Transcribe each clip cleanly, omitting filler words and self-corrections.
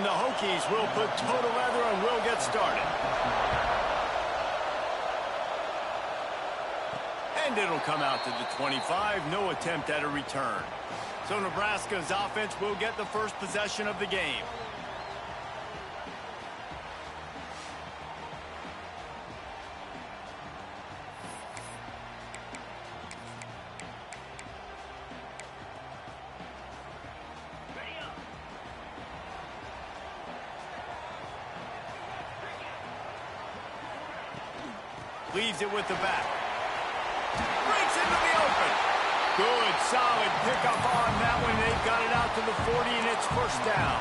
And the Hokies will put total leather and will get started. And it'll come out to the 25. No attempt at a return. So Nebraska's offense will get the first possession of the game. Leaves it with the back. Breaks into the open. Good, solid pickup on that one. They've got it out to the 40, and it's first down.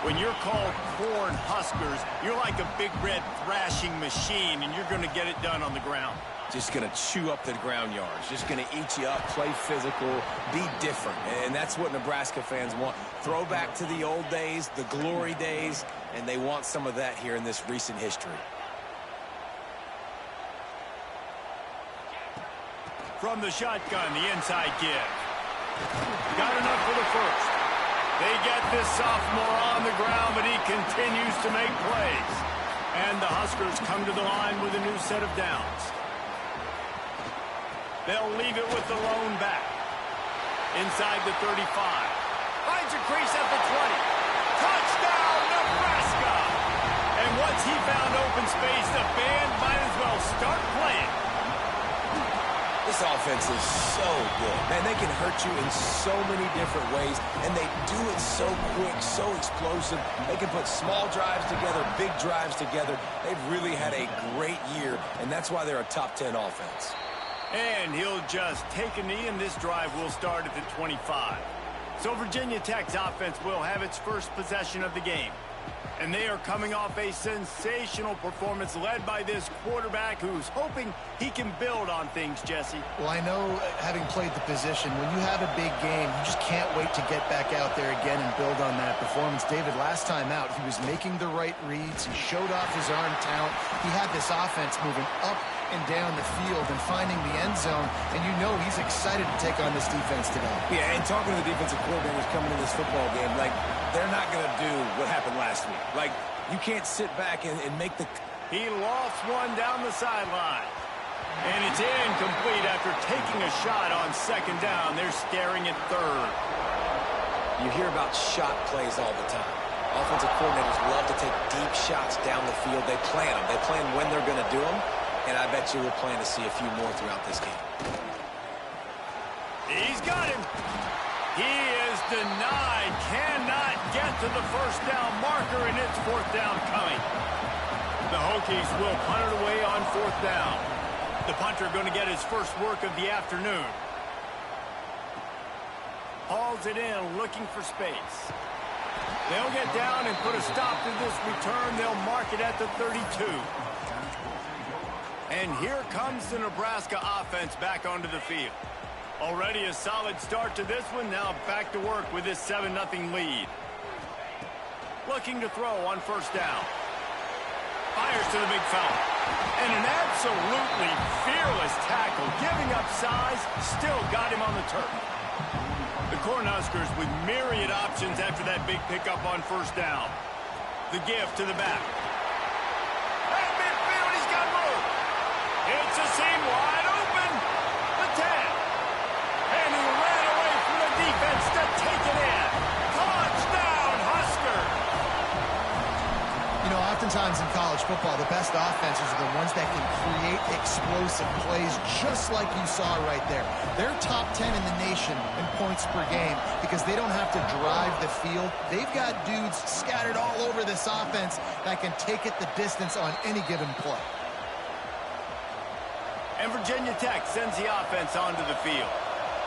When you're called corn huskers, you're like a big red thrashing machine, and you're going to get it done on the ground. Just going to chew up the ground yards. Just going to eat you up, play physical, be different. And that's what Nebraska fans want. Throw back to the old days, the glory days, and they want some of that here in this recent history. From the shotgun, the inside give. Got enough for the first. They get this sophomore on the ground, but he continues to make plays. And the Huskers come to the line with a new set of downs. They'll leave it with the lone back. Inside the 35. Finds a crease at the 20. Touchdown, Nebraska! And once he found open space, the band might as well start playing. This offense is so good. Man, they can hurt you in so many different ways, and they do it so quick, so explosive. They can put small drives together, big drives together. They've really had a great year, and that's why they're a top 10 offense. And he'll just take a knee, and this drive will start at the 25. So Virginia Tech's offense will have its first possession of the game. And they are coming off a sensational performance led by this quarterback who's hoping he can build on things, Jesse. Well, I know, having played the position, when you have a big game, you just can't wait to get back out there again and build on that performance. David, last time out, he was making the right reads. He showed off his arm talent. He had this offense moving up and down the field and finding the end zone, and you know he's excited to take on this defense today. Yeah, and talking to the defensive coordinators coming to this football game, like, they're not going to do what happened last week. Like, you can't sit back and make the... He lost one down the sideline. And it's incomplete after taking a shot on second down. They're staring at third. You hear about shot plays all the time. Offensive coordinators love to take deep shots down the field. They plan them. They plan when they're going to do them. And I bet you we'll plan to see a few more throughout this game. He's got him. He is denied. Cannot get to the first down marker, and it's fourth down coming. The Hokies will punt it away on fourth down. The punter going to get his first work of the afternoon. Hauls it in, looking for space. They'll get down and put a stop to this return. They'll mark it at the 32. And here comes the Nebraska offense back onto the field. Already a solid start to this one. Now back to work with this 7-0 lead. Looking to throw on first down. Fires to the big fella. And an absolutely fearless tackle. Giving up size, still got him on the turf. The Cornhuskers with myriad options after that big pickup on first down. The give to the back. At midfield, he's got room. It's a seam wide open. The 10. And he ran away from the defense to take it in. Touchdown, Husker. You know, oftentimes in college football, the best offenses are the ones that can create explosive plays just like you saw right there. They're top 10 in the nation in points per game because they don't have to drive the field. They've got dudes scattered all over this offense that can take it the distance on any given play. And Virginia Tech sends the offense onto the field.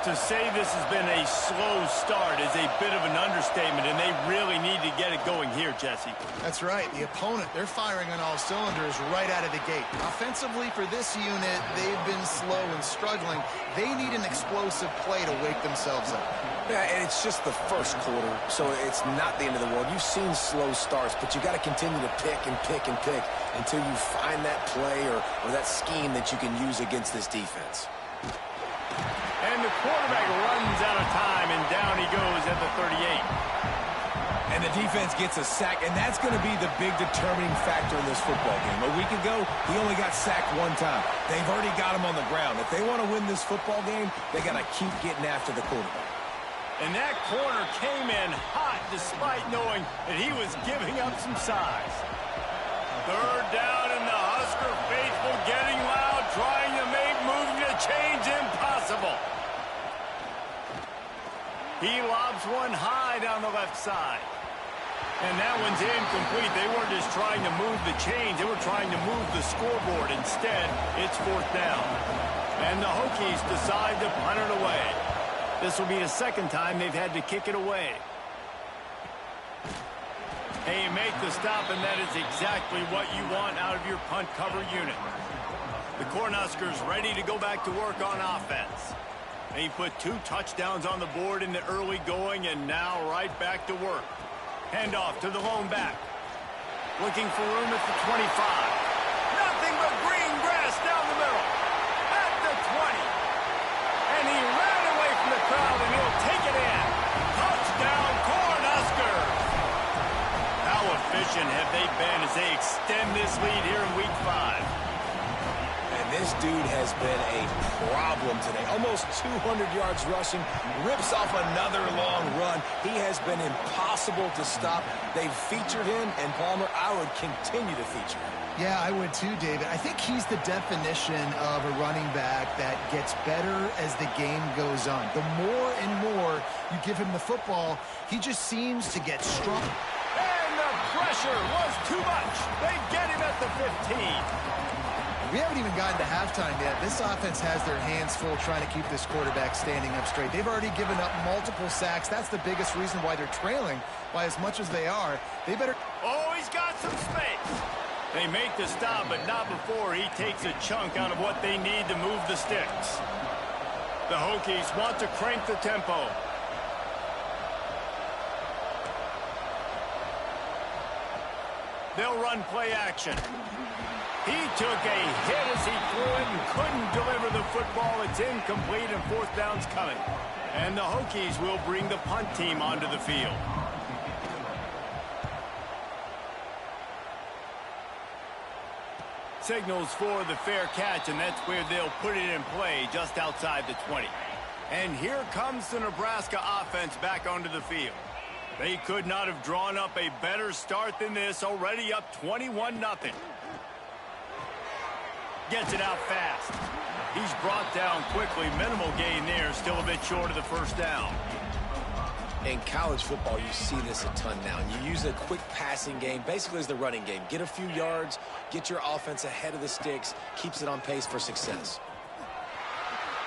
To say this has been a slow start is a bit of an understatement, and they really need to get it going here, Jesse. That's right. The opponent, they're firing on all cylinders right out of the gate. Offensively for this unit, they've been slow and struggling. They need an explosive play to wake themselves up. Yeah, and it's just the first quarter, so it's not the end of the world. You've seen slow starts, but you got to continue to pick and pick and pick until you find that play or that scheme that you can use against this defense. And the quarterback runs out of time, and down he goes at the 38. And the defense gets a sack, and that's going to be the big determining factor in this football game. A week ago, he only got sacked one time. They've already got him on the ground. If they want to win this football game, they got to keep getting after the quarterback. And that corner came in hot despite knowing that he was giving up some size. Third down, and the Husker faithful getting loud, trying to make moving the chains impossible. He lobs one high down the left side. And that one's incomplete. They weren't just trying to move the chains. They were trying to move the scoreboard. Instead, it's fourth down. And the Hokies decide to punt it away. This will be the second time they've had to kick it away. And you make the stop, and that is exactly what you want out of your punt cover unit. The Cornhuskers ready to go back to work on offense. They put 2 touchdowns on the board in the early going, and now right back to work. Handoff to the lone back. Looking for room at the 25. Nothing but green grass down the middle. At the 20. And he ran away from the crowd, and he'll take it in. Touchdown, Cornhuskers. How efficient have they been as they extend this lead here in Week 5? This dude has been a problem today. Almost 200 yards rushing, rips off another long run. He has been impossible to stop. They've featured him, and Palmer, I would continue to feature him. Yeah, I would too, David. I think he's the definition of a running back that gets better as the game goes on. The more and more you give him the football, he just seems to get strong. And the pressure was too much. They get him at the 15. We haven't even gotten to halftime yet. This offense has their hands full trying to keep this quarterback standing up straight. They've already given up multiple sacks. That's the biggest reason why they're trailing by as much as they are. They better... Oh, he's got some space. They make the stop, but not before he takes a chunk out of what they need to move the sticks. The Hokies want to crank the tempo. They'll run play action. He took a hit as he threw it and couldn't deliver the football. It's incomplete, and fourth down's coming. And the Hokies will bring the punt team onto the field. Signals for the fair catch, and that's where they'll put it in play just outside the 20. And here comes the Nebraska offense back onto the field. They could not have drawn up a better start than this, already up 21-0. Gets it out fast. He's brought down quickly. Minimal gain there, still a bit short of the first down. In college football, you see this a ton now. And you use a quick passing game, basically as the running game. Get a few yards, get your offense ahead of the sticks, keeps it on pace for success.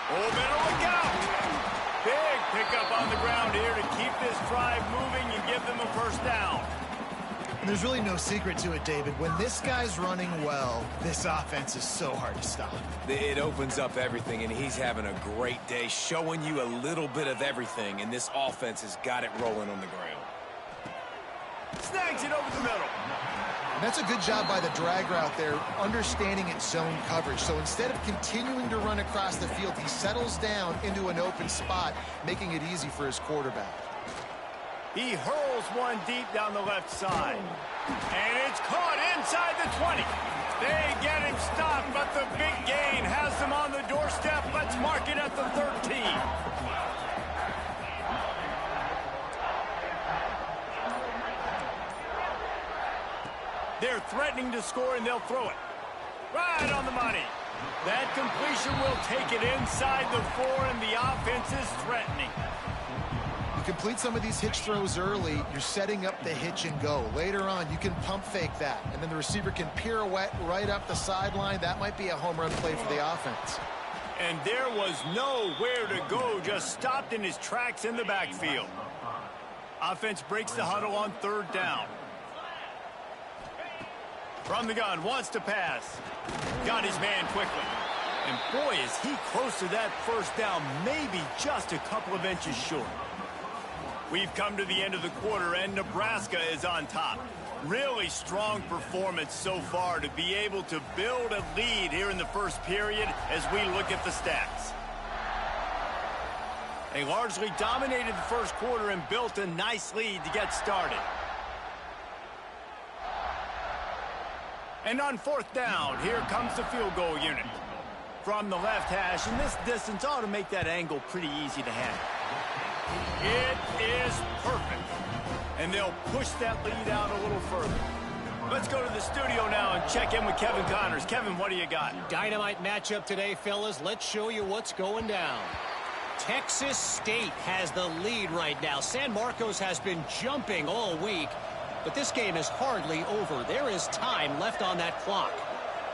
Oh, better look out! Big pickup on the ground here to keep this drive moving and give them a first down. There's really no secret to it, David. When this guy's running well, this offense is so hard to stop. It opens up everything, and he's having a great day, showing you a little bit of everything, and this offense has got it rolling on the ground. Snags it over the middle. And that's a good job by the drag route there, understanding its zone coverage. So instead of continuing to run across the field, he settles down into an open spot, making it easy for his quarterback. He hurls one deep down the left side. And it's caught inside the 20. They get him stopped, but the big gain has them on the doorstep. Let's mark it at the 13. They're threatening to score, and they'll throw it. Right on the money. That completion will take it inside the 4, and the offense is threatening. Complete some of these hitch throws early, you're setting up the hitch and go. Later on, you can pump fake that, and then the receiver can pirouette right up the sideline. That might be a home run play for the offense. And there was nowhere to go, just stopped in his tracks in the backfield. Offense breaks the huddle on third down. From the gun, wants to pass. Got his man quickly. And boy, is he close to that first down, maybe just a couple of inches short. We've come to the end of the quarter, and Nebraska is on top. Really strong performance so far to be able to build a lead here in the first period as we look at the stats. They largely dominated the first quarter and built a nice lead to get started. And on fourth down, here comes the field goal unit. From the left hash, and this distance ought to make that angle pretty easy to handle. It is perfect. And they'll push that lead out a little further. Let's go to the studio now and check in with Kevin Connors. Kevin, what do you got? Dynamite matchup today, fellas. Let's show you what's going down. Texas State has the lead right now. San Marcos has been jumping all week, but this game is hardly over. There is time left on that clock.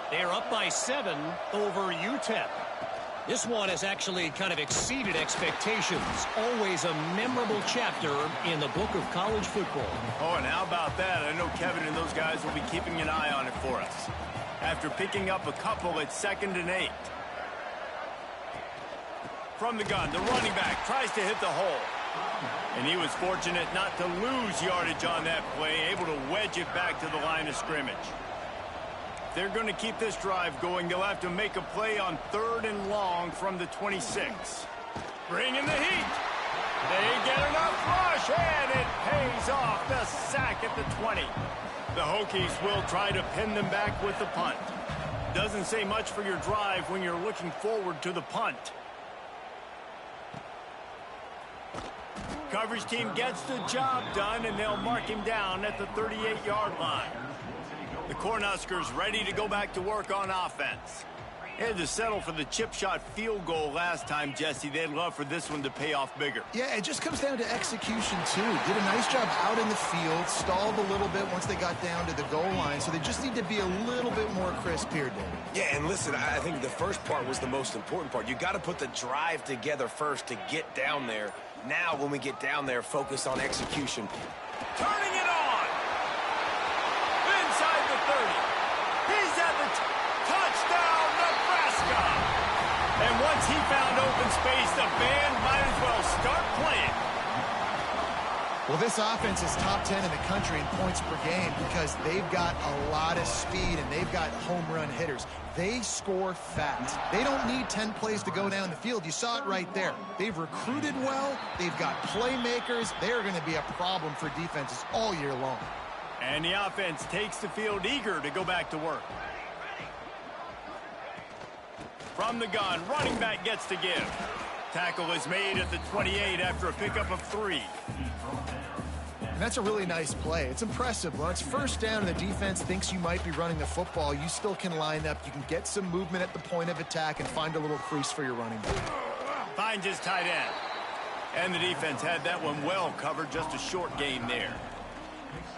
They're up by 7 over UTEP. This one has actually kind of exceeded expectations. Always a memorable chapter in the book of college football. Oh, and how about that? I know Kevin and those guys will be keeping an eye on it for us. After picking up a couple at 2nd and 8. From the gun, the running back tries to hit the hole. And he was fortunate not to lose yardage on that play, able to wedge it back to the line of scrimmage. They're going to keep this drive going. They'll have to make a play on 3rd and long from the 26. Bring in the heat. They get enough rush, and it pays off. The sack at the 20. The Hokies will try to pin them back with the punt. Doesn't say much for your drive when you're looking forward to the punt. Coverage team gets the job done, and they'll mark him down at the 38-yard line. The Cornhuskers ready to go back to work on offense. They had to settle for the chip shot field goal last time, Jesse. They'd love for this one to pay off bigger. Yeah, it just comes down to execution, too. Did a nice job out in the field, stalled a little bit once they got down to the goal line, so they just need to be a little bit more crisp here, David. Yeah, and listen, I think the first part was the most important part. You got to put the drive together first to get down there. Now, when we get down there, focus on execution. Turning it on! Inside the 30. He's at the touchdown, Nebraska! And once he found open space, the band might as well start playing. Well, this offense is top 10 in the country in points per game because they've got a lot of speed and they've got home run hitters. They score fast. They don't need 10 plays to go down the field. You saw it right there. They've recruited well. They've got playmakers. They're going to be a problem for defenses all year long. And the offense takes the field eager to go back to work. From the gun, running back gets to give. Tackle is made at the 28 after a pickup of 3. And that's a really nice play. It's impressive. Well, it's first down and the defense thinks you might be running the football. You still can line up. You can get some movement at the point of attack and find a little crease for your running back. Finds his tight end. And the defense had that one well covered. Just a short gain there.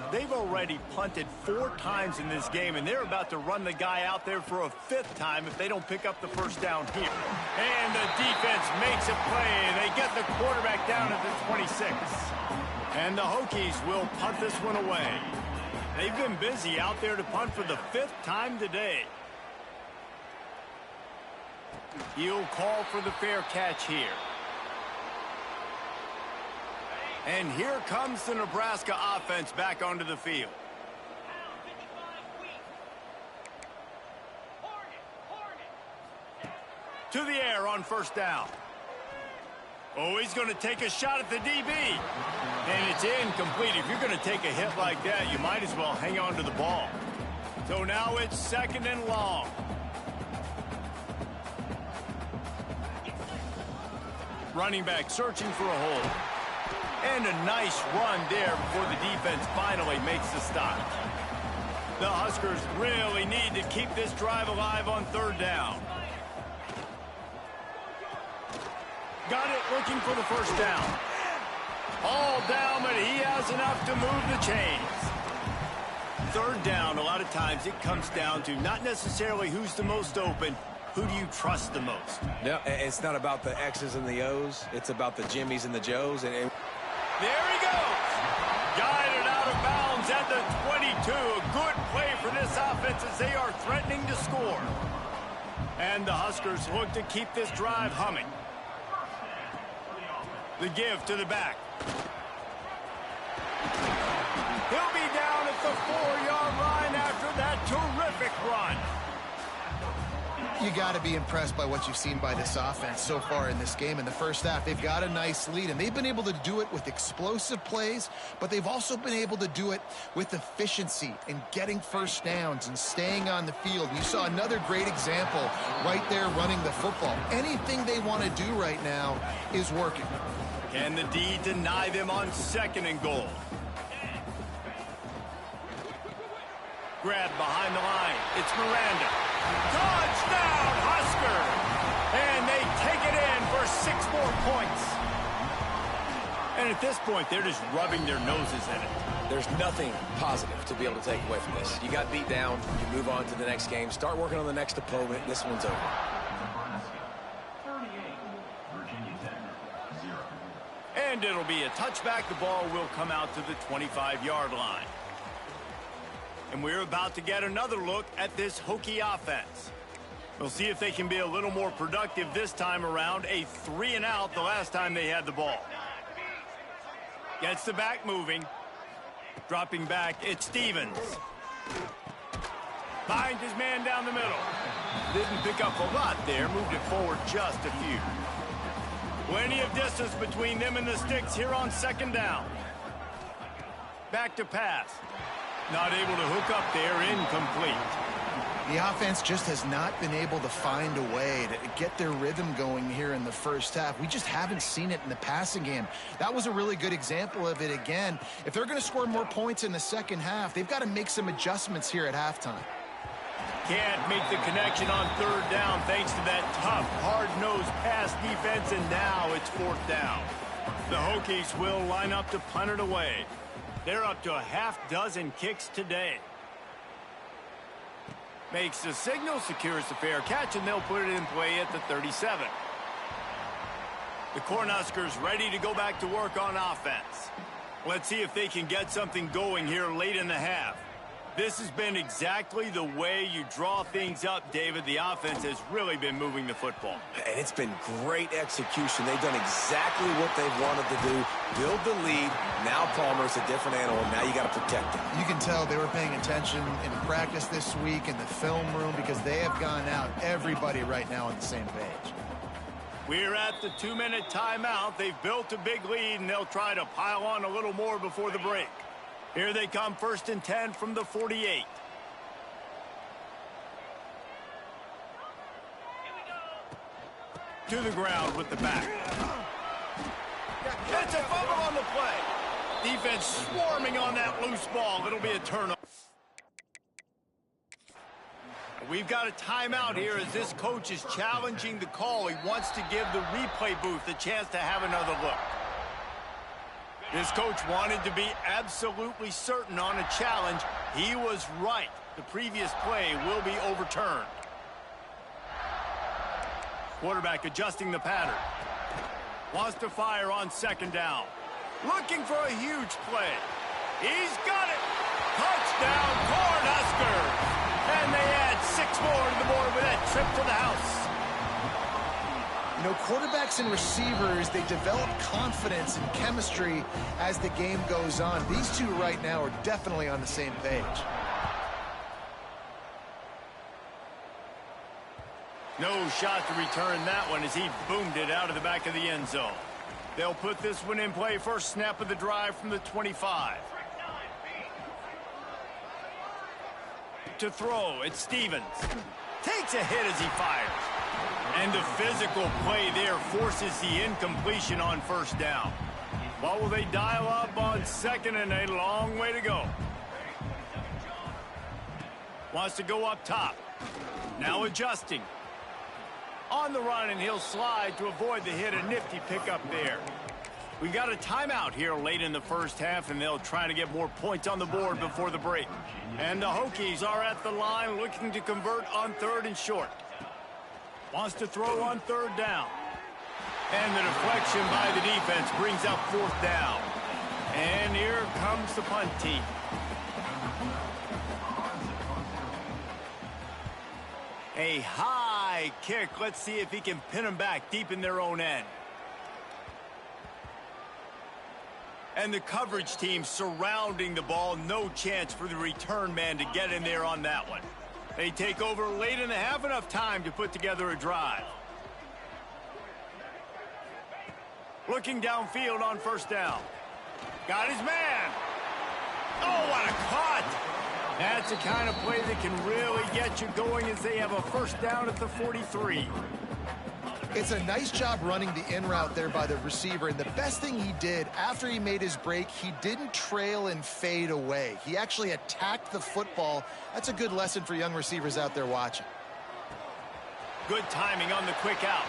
They've already punted 4 times in this game, and they're about to run the guy out there for a 5th time if they don't pick up the first down here. And the defense makes a play. They get the quarterback down at the 26. And the Hokies will punt this one away. They've been busy out there to punt for the 5th time today. He'll call for the fair catch here. And here comes the Nebraska offense back onto the field. To the air on first down. Oh, he's going to take a shot at the DB. And it's incomplete. If you're going to take a hit like that, you might as well hang on to the ball. So now it's 2nd and long. Running back searching for a hole. And a nice run there before the defense finally makes the stop. The Huskers really need to keep this drive alive on 3rd down. Got it looking for the first down. All down, but he has enough to move the chains. 3rd down, a lot of times it comes down to not necessarily who's the most open, who do you trust the most? Yeah, it's not about the X's and the O's. It's about the Jimmys and the Joes. And there he goes. Guided out of bounds at the 22. A good play for this offense as they are threatening to score. And the Huskers look to keep this drive humming. The give to the back. He'll be down at the 4-yard line after that terrific run. You got to be impressed by what you've seen by this offense so far in this game. In the first half, they've got a nice lead, and they've been able to do it with explosive plays, but they've also been able to do it with efficiency and getting first downs and staying on the field. You saw another great example right there running the football. Anything they want to do right now is working. Can the D deny them on 2nd and goal? Grab behind the line. It's Miranda. Touchdown, Husker! And they take it in for 6 more points. And at this point, they're just rubbing their noses in it. There's nothing positive to be able to take away from this. You got beat down. You move on to the next game. Start working on the next opponent. This one's over. And it'll be a touchback. The ball will come out to the 25-yard line. And we're about to get another look at this Hokie offense. We'll see if they can be a little more productive this time around. A 3-and-out the last time they had the ball. Gets the back moving. Dropping back, it's Stevens. Finds his man down the middle. Didn't pick up a lot there. Moved it forward just a few. Plenty of distance between them and the sticks here on 2nd down. Back to pass. Not able to hook up there, incomplete. The offense just has not been able to find a way to get their rhythm going here in the first half. We just haven't seen it in the passing game. That was a really good example of it again. If they're going to score more points in the second half, they've got to make some adjustments here at halftime. Can't make the connection on 3rd down thanks to that tough, hard-nosed pass defense, and now it's 4th down. The Hokies will line up to punt it away. They're up to a half-dozen kicks today. Makes the signal, secures the fair catch, and they'll put it in play at the 37. The Cornhuskers ready to go back to work on offense. Let's see if they can get something going here late in the half. This has been exactly the way you draw things up, David. The offense has really been moving the football. And it's been great execution. They've done exactly what they've wanted to do. Build the lead. Now Palmer's a different animal. Now you got to protect him. You can tell they were paying attention in practice this week in the film room because they have gone out, everybody right now on the same page. We're at the 2-minute timeout. They've built a big lead, and they'll try to pile on a little more before the break. Here they come, 1st and 10 from the 48. To the ground with the back. It's a fumble on the play. Defense swarming on that loose ball. It'll be a turnover. We've got a timeout here as this coach is challenging the call. He wants to give the replay booth a chance to have another look. This coach wanted to be absolutely certain on a challenge. He was right. The previous play will be overturned. Quarterback adjusting the pattern. Wants to fire on 2nd down. Looking for a huge play. He's got it. Touchdown, Cornhuskers. And they add 6 more to the board with that trip to the house. You know, quarterbacks and receivers, they develop confidence and chemistry as the game goes on. These two right now are definitely on the same page. No shot to return that one as he boomed it out of the back of the end zone. They'll put this one in play. First snap of the drive from the 25. To throw, it's Stevens. Takes a hit as he fires. And the physical play there forces the incompletion on 1st down. What will they dial up on 2nd and a long way to go? Wants to go up top. Now adjusting. On the run, and he'll slide to avoid the hit. A nifty pickup there. We got a timeout here late in the first half, and they'll try to get more points on the board before the break. And the Hokies are at the line looking to convert on 3rd and short. Wants to throw on 3rd down. And the deflection by the defense brings up 4th down. And here comes the punt team. A high kick. Let's see if he can pin them back deep in their own end. And the coverage team surrounding the ball. No chance for the return man to get in there on that one. They take over late in the half, enough time to put together a drive. Looking downfield on first down. Got his man. Oh, what a cut. That's the kind of play that can really get you going as they have a first down at the 43. It's a nice job running the in route there by the receiver, and the best thing he did after he made his break, he didn't trail and fade away. He actually attacked the football. That's a good lesson for young receivers out there watching. Good timing on the quick out.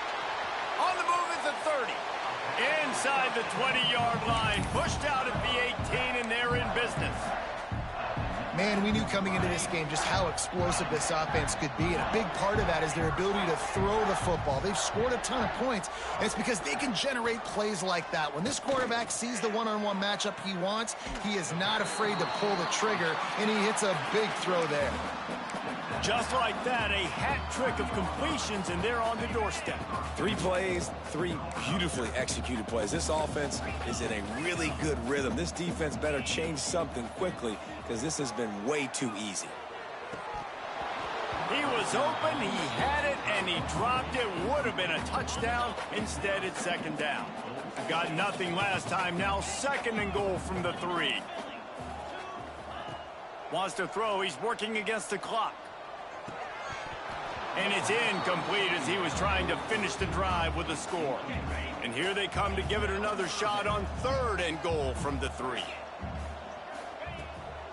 On the move at the 30. Inside the 20-yard line. Pushed out at the 18, and they're in business. Man, we knew coming into this game just how explosive this offense could be, and a big part of that is their ability to throw the football. They've scored a ton of points, and it's because they can generate plays like that. When this quarterback sees the one-on-one matchup he wants, he is not afraid to pull the trigger, and he hits a big throw there. Just like that, a hat trick of completions, and they're on the doorstep. 3 plays, 3 beautifully executed plays. This offense is in a really good rhythm. This defense better change something quickly because this has been way too easy. He was open, he had it, and he dropped it. Would have been a touchdown. Instead, it's second down. Got nothing last time. Now second and goal from the 3. Wants to throw. He's working against the clock. And it's incomplete as he was trying to finish the drive with a score. And here they come to give it another shot on third and goal from the 3.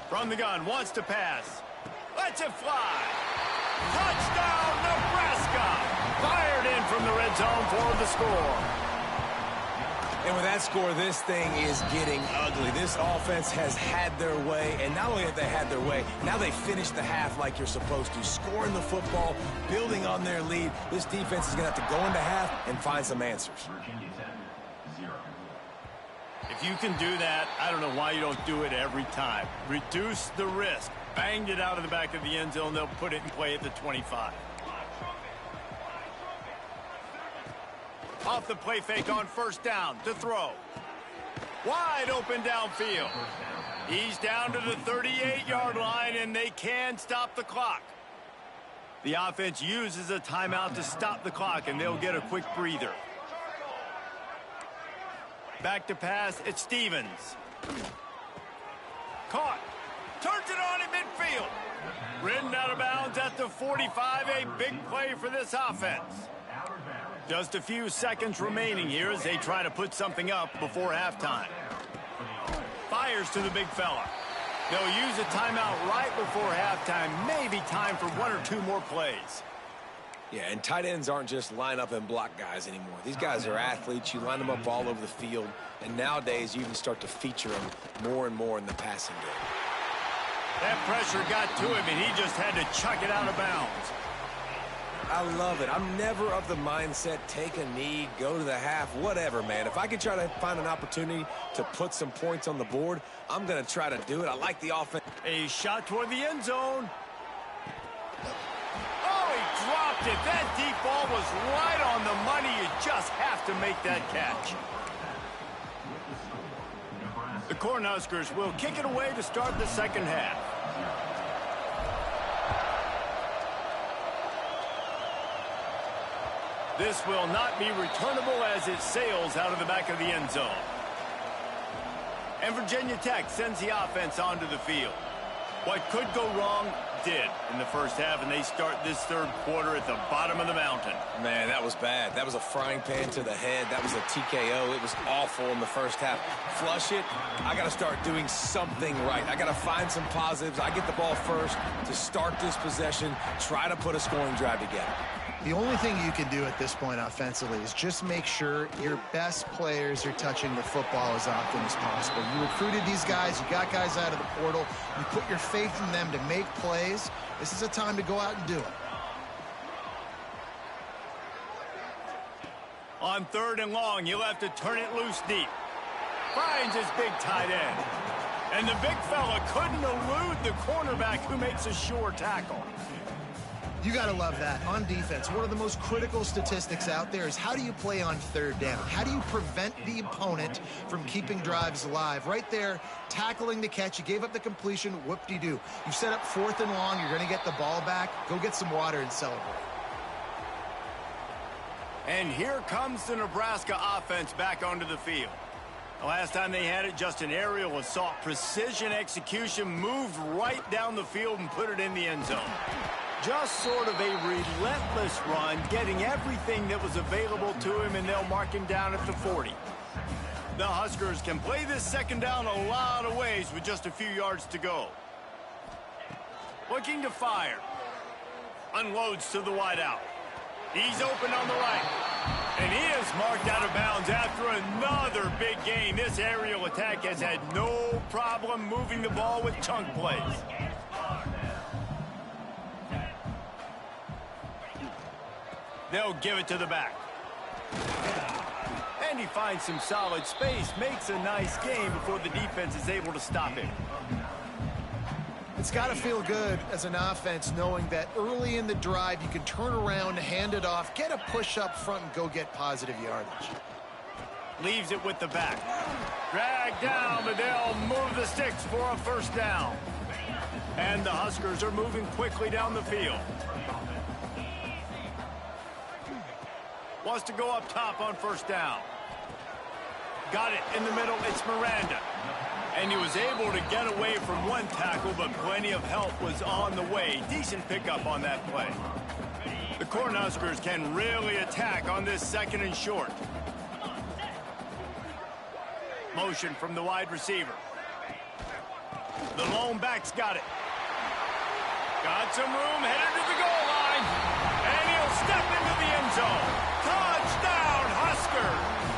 From the gun, wants to pass. Lets it fly. Touchdown, Nebraska! Fired in from the red zone for the score. And with that score, this thing is getting ugly. This offense has had their way, and not only have they had their way, now they finished the half like you're supposed to, scoring the football, building on their lead. This defense is going to have to go into half and find some answers. If you can do that, I don't know why you don't do it every time. Reduce the risk. Banged it out of the back of the end zone. They'll put it in play at the 25. Off the play fake on first down to throw. Wide open downfield. He's down to the 38-yard line, and they can stop the clock. The offense uses a timeout to stop the clock, and they'll get a quick breather. Back to pass, it's Stevens. Caught. Turns it on in midfield. Ridden out of bounds at the 45, a big play for this offense. Just a few seconds remaining here as they try to put something up before halftime. Fires to the big fella. They'll use a timeout right before halftime. Maybe time for 1 or 2 more plays. Yeah, and tight ends aren't just line up and block guys anymore. These guys are athletes. You line them up all over the field. And nowadays, you even start to feature them more and more in the passing game. That pressure got to him, and he just had to chuck it out of bounds. I love it. I'm never of the mindset, take a knee, go to the half, whatever, man. If I can try to find an opportunity to put some points on the board, I'm going to try to do it. I like the offense. A shot toward the end zone. Oh, he dropped it. That deep ball was right on the money. You just have to make that catch. The Cornhuskers will kick it away to start the second half. This will not be returnable as it sails out of the back of the end zone. And Virginia Tech sends the offense onto the field. What could go wrong did in the first half, and they start this third quarter at the bottom of the mountain. Man, that was bad. That was a frying pan to the head. That was a TKO. It was awful in the first half. Flush it. I got to start doing something right. I got to find some positives. I get the ball first to start this possession, try to put a scoring drive together. The only thing you can do at this point offensively is just make sure your best players are touching the football as often as possible. You recruited these guys. You got guys out of the portal. You put your faith in them to make plays. This is a time to go out and do it. On third and long, he'll have to turn it loose deep. Finds his big tight end. And the big fella couldn't elude the cornerback who makes a sure tackle. You got to love that. On defense, one of the most critical statistics out there is how do you play on third down? How do you prevent the opponent from keeping drives alive? Right there, tackling the catch. You gave up the completion. Whoop-de-doo. You set up 4th and long. You're going to get the ball back. Go get some water and celebrate. And here comes the Nebraska offense back onto the field. The last time they had it, just an aerial assault. Precision execution, moved right down the field and put it in the end zone. Just sort of a relentless run, getting everything that was available to him, and they'll mark him down at the 40. The Huskers can play this second down a lot of ways with just a few yards to go. Looking to fire. Unloads to the wideout. He's open on the right. And he is marked out of bounds after another big gain. This aerial attack has had no problem moving the ball with chunk plays. They'll give it to the back. And he finds some solid space, makes a nice game before the defense is able to stop him. It's got to feel good as an offense knowing that early in the drive you can turn around, hand it off, get a push up front, and go get positive yardage. Leaves it with the back. Drag down, but they'll move the sticks for a first down. And the Huskers are moving quickly down the field. Wants to go up top on first down. Got it in the middle. It's Miranda. And he was able to get away from one tackle, but plenty of help was on the way. Decent pickup on that play. The Cornhuskers can really attack on this 2nd and short. Motion from the wide receiver. The lone back's got it. Got some room, headed to the goal line. And he'll step into the end zone. Touchdown, Huskers!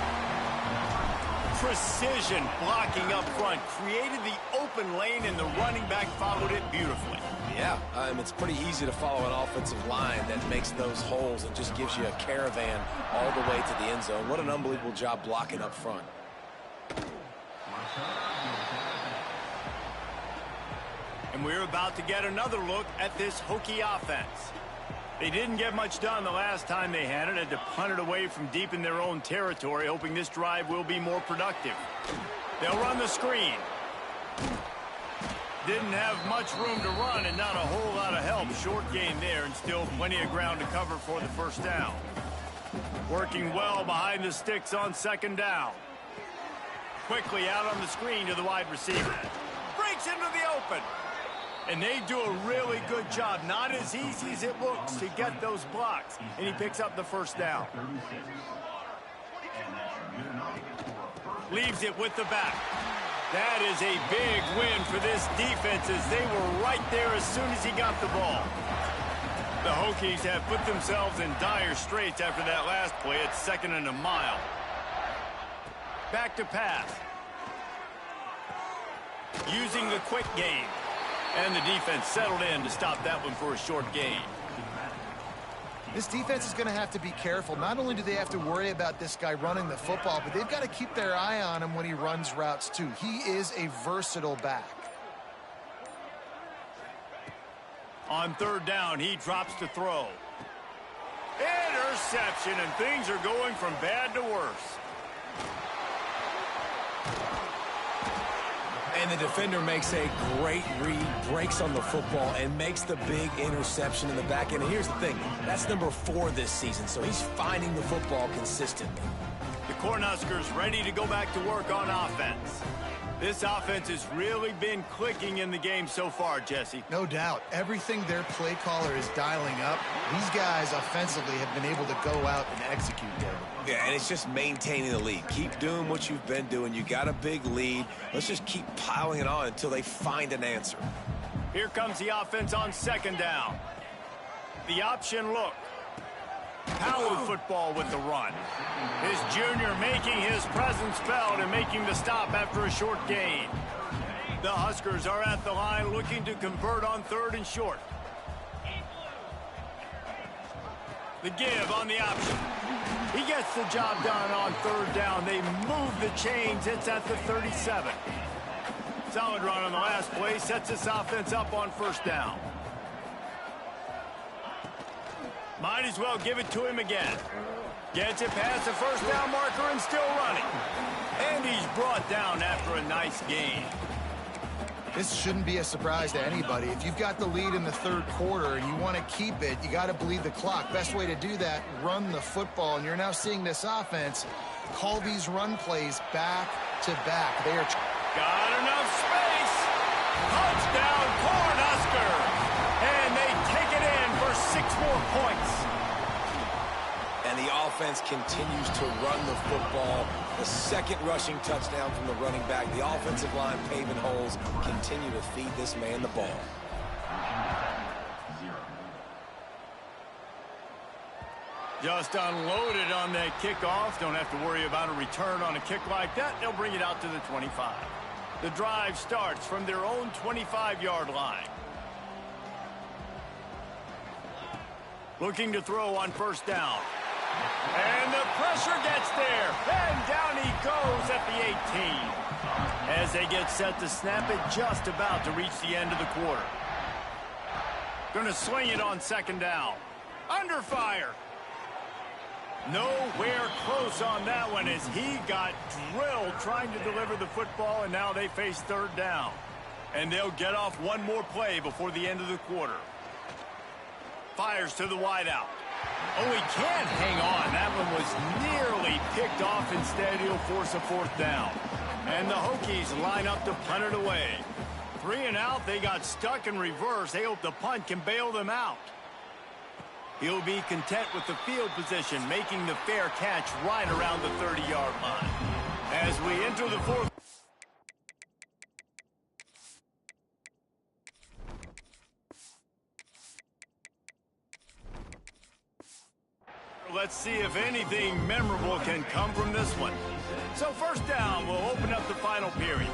Precision blocking up front, created the open lane, and the running back followed it beautifully. Yeah, it's pretty easy to follow an offensive line that makes those holes and just gives you a caravan all the way to the end zone. What an unbelievable job blocking up front. And we're about to get another look at this Hokie offense. They didn't get much done the last time they had it. Had to punt it away from deep in their own territory, hoping this drive will be more productive. They'll run the screen. Didn't have much room to run and not a whole lot of help. Short gain there and still plenty of ground to cover for the first down. Working well behind the sticks on 2nd down. Quickly out on the screen to the wide receiver. Breaks into the open. And they do a really good job. Not as easy as it looks to get those blocks. And he picks up the first down. Leaves it with the back. That is a big win for this defense as they were right there as soon as he got the ball. The Hokies have put themselves in dire straits after that last play. It's 2nd and a mile. Back to pass. Using the quick game. And the defense settled in to stop that one for a short gain. This defense is going to have to be careful. Not only do they have to worry about this guy running the football, but they've got to keep their eye on him when he runs routes too. He is a versatile back. On 3rd down, he drops to throw. Interception, and things are going from bad to worse. And the defender makes a great read, breaks on the football, and makes the big interception in the back end. And here's the thing, that's number 4 this season, so he's finding the football consistently. The Cornhuskers ready to go back to work on offense. This offense has really been clicking in the game so far, Jesse. No doubt. Everything their play caller is dialing up, these guys offensively have been able to go out and execute there. Yeah, and it's just maintaining the lead. Keep doing what you've been doing. You got a big lead. Let's just keep piling it on until they find an answer. Here comes the offense on 2nd down. The option look. Power football with the run. His junior making his presence felt and making the stop after a short gain. The Huskers are at the line looking to convert on 3rd and short. The give on the option. He gets the job done on 3rd down. They move the chains. It's at the 37. Solid run on the last play. Sets this offense up on 1st down. Might as well give it to him again. Gets it past the first down marker and still running. And he's brought down after a nice gain. This shouldn't be a surprise to anybody. If you've got the lead in the third quarter and you want to keep it, you got to bleed the clock. Best way to do that, run the football. And you're now seeing this offense call these run plays back to back. They are got enough space. Touchdown, Cornhuskers. And they take it in for 6 more points. And the offense continues to run the football. The second rushing touchdown from the running back. The offensive line paving holes. Continue to feed this man the ball. Just unloaded on that kickoff. Don't have to worry about a return on a kick like that. They'll bring it out to the 25. The drive starts from their own 25-yard line. Looking to throw on first down. And the pressure gets there. And down he goes at the 18. As they get set to snap it, just about to reach the end of the quarter. Going to swing it on second down. Under fire. Nowhere close on that one as he got drilled trying to deliver the football, and now they face third down. And they'll get off one more play before the end of the quarter. Fires to the wideout. Oh, he can't hang on. That one was nearly picked off. Instead, he'll force a fourth down. And the Hokies line up to punt it away. 3 and out. They got stuck in reverse. They hope the punt can bail them out. He'll be content with the field position, making the fair catch right around the 30-yard line. As we enter the fourth. Let's see if anything memorable can come from this one. So first down will open up the final period.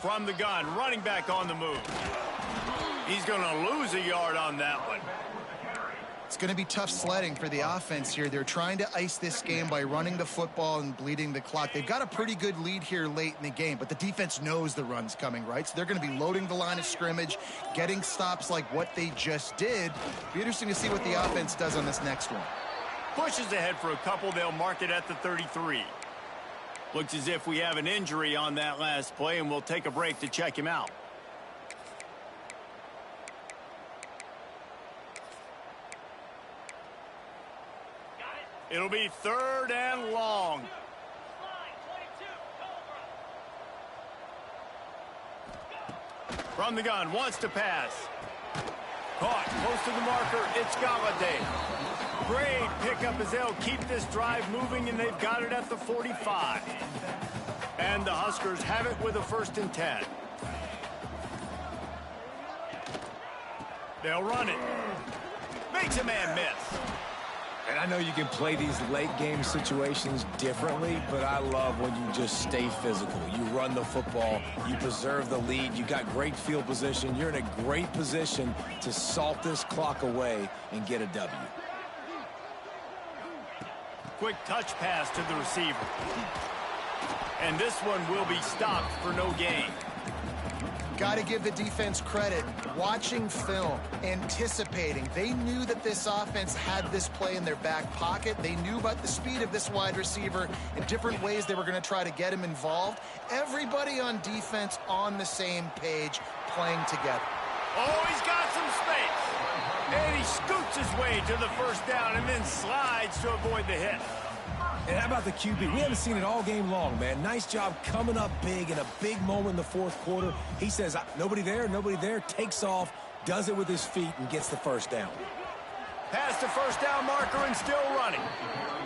From the gun, running back on the move. He's going to lose a yard on that one. It's going to be tough sledding for the offense here. They're trying to ice this game by running the football and bleeding the clock. They've got a pretty good lead here late in the game, but the defense knows the run's coming, right? So they're going to be loading the line of scrimmage, getting stops like what they just did. Be interesting to see what the offense does on this next one. Pushes ahead for a couple. They'll mark it at the 33. Looks as if we have an injury on that last play, and we'll take a break to check him out. It'll be third and long. From the gun, wants to pass. Caught, close to the marker, it's Galladay. Great pickup as they'll keep this drive moving, and they've got it at the 45. And the Huskers have it with a 1st and 10. They'll run it. Makes a man miss. And I know you can play these late-game situations differently, but I love when you just stay physical. You run the football, you preserve the lead, you got great field position. You're in a great position to salt this clock away and get a W. Quick touch pass to the receiver. And this one will be stopped for no gain. Got to give the defense credit. Watching film, anticipating. They knew that this offense had this play in their back pocket. They knew about the speed of this wide receiver and different ways they were going to try to get him involved. Everybody on defense on the same page, playing together. Oh, he's got some space. And he scoots his way to the first down and then slides to avoid the hit. And how about the QB? We haven't seen it all game long, man. Nice job coming up big in a big moment in the fourth quarter. He says, nobody there, takes off, does it with his feet, and gets the first down. Past the first down marker and still running.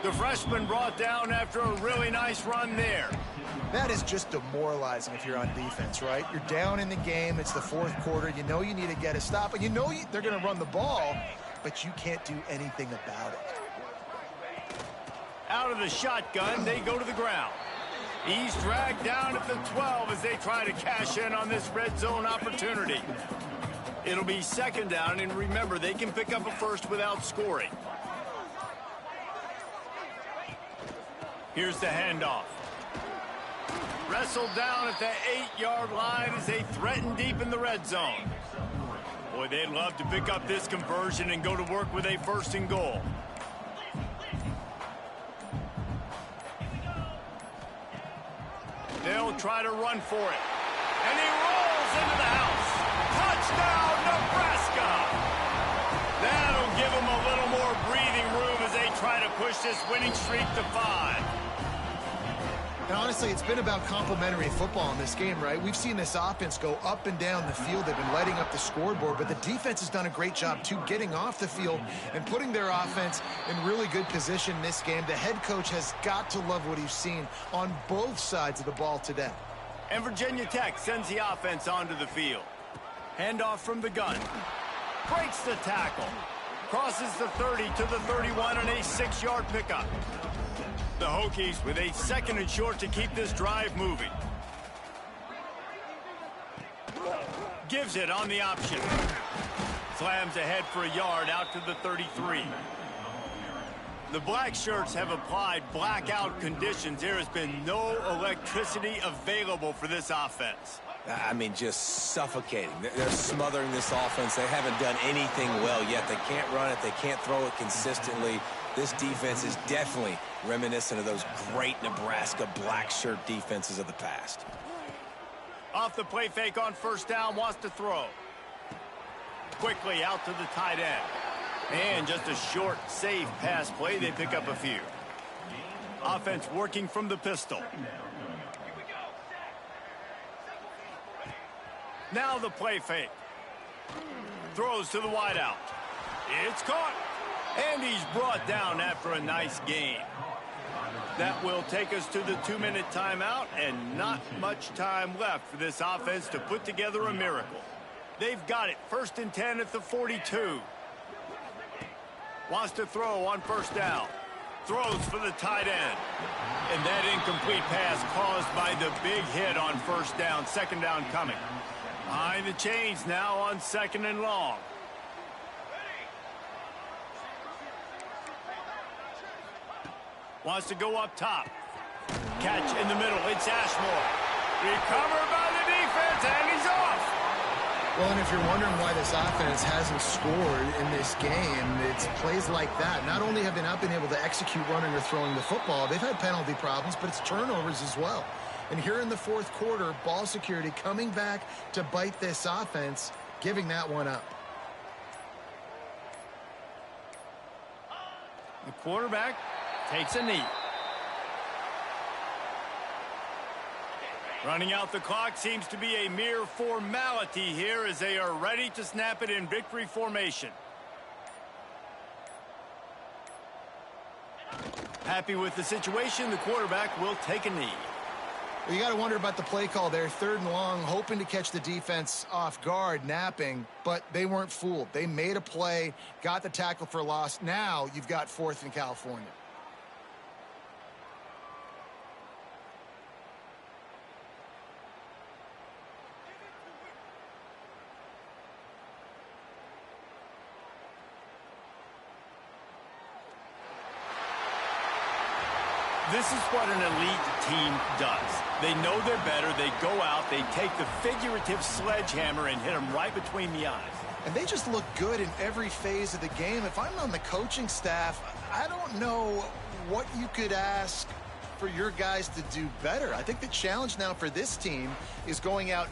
The freshman brought down after a really nice run there. That is just demoralizing if you're on defense, right? You're down in the game. It's the fourth quarter. You know you need to get a stop, and you know they're going to run the ball, but you can't do anything about it. Out of the shotgun, they go to the ground. He's dragged down at the 12 as they try to cash in on this red zone opportunity. It'll be second down, and remember, they can pick up a first without scoring. Here's the handoff. Wrestled down at the 8-yard line as they threaten deep in the red zone. Boy, they'd love to pick up this conversion and go to work with a 1st and goal. They'll try to run for it. And he rolls into the house. Touchdown, Nebraska! That'll give them a little more breathing room as they try to push this winning streak to 5. And honestly, it's been about complementary football in this game, right? We've seen this offense go up and down the field. They've been lighting up the scoreboard, but the defense has done a great job, too, getting off the field and putting their offense in really good position in this game. The head coach has got to love what he's seen on both sides of the ball today. And Virginia Tech sends the offense onto the field. Handoff from the gun. Breaks the tackle. Crosses the 30 to the 31 and a 6-yard pickup. The Hokies with a 2nd and short to keep this drive moving. Gives it on the option. Slams ahead for a yard out to the 33. The black shirts have applied blackout conditions. There has been no electricity available for this offense. I mean, just suffocating. They're smothering this offense. They haven't done anything well yet. They can't run it. They can't throw it consistently. This defense is definitely reminiscent of those great Nebraska black shirt defenses of the past. Off the play fake on 1st down, wants to throw. Quickly out to the tight end. And just a short, safe pass play. They pick up a few. Offense working from the pistol. Now the play fake. Throws to the wideout. It's caught. And he's brought down after a nice gain. That will take us to the 2-minute timeout, and not much time left for this offense to put together a miracle. They've got it. 1st and 10 at the 42. Wants to throw on 1st down. Throws for the tight end. And that incomplete pass caused by the big hit on 1st down. 2nd down coming. Behind the chains now on 2nd and long. Wants to go up top. Catch in the middle. It's Ashmore. Recovered by the defense, and he's off. Well, and if you're wondering why this offense hasn't scored in this game, it's plays like that. Not only have they not been able to execute running or throwing the football, they've had penalty problems, but it's turnovers as well. And here in the 4th quarter, ball security coming back to bite this offense, giving that one up. The quarterback takes a knee. Running out the clock seems to be a mere formality here as they are ready to snap it in victory formation. Happy with the situation, the quarterback will take a knee. Well, you got to wonder about the play call there. 3rd and long, hoping to catch the defense off guard, napping, but they weren't fooled. They made a play, got the tackle for loss. Now you've got 4th in California. This is what an elite team does. They know they're better. They go out. They take the figurative sledgehammer and hit them right between the eyes. And they just look good in every phase of the game. If I'm on the coaching staff, I don't know what you could ask for your guys to do better. I think the challenge now for this team is going out